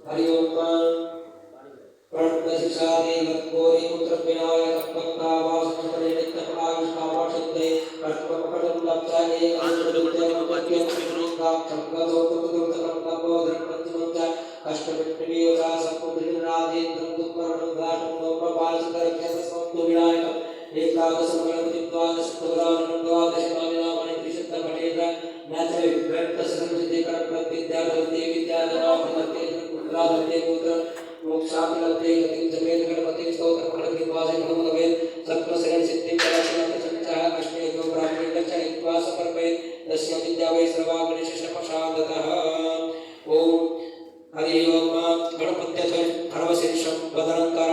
हरि ओम प्रणतशिषादे वत्कोरि पुत्र विनायक भक्ता वासुपदे नित्यपरायुष्कामाशुद्धे कर्तव्यपदं लब्धाये अनुद्रविद्यमत्यं संगतो कुतुदुर्धकंकपोधरपंचमं कष्टविप्रियोजा सपुद्रिराधेन्द्रं दुःखरणं घाटं नौप्रपालसकरक्षसस्मत्तु विनायकम् एकादशं गणपति द्वादश पुराणं द्वादश नामिनामणि त्रिशतपठेन्द्र नाचय विभ्रतसकं सिद्धिकरं विद्याधरते विद्याधरापदते पुत्राधरते पुत्र मोक्षापलब्धे गतिं जपेत गणपति स्तोत्र गणपति वासे नमोनवे सत्वसरण सिद्धि पराक्रम संचय अष्टमे जो ब्राह्मणे दक्षिण इत्वा समर्पये तस्य विद्या वै सर्वा गणेश शपशादतः ओम हरि ओम गणपत्यथ सर्वशीर्षं वदनंकार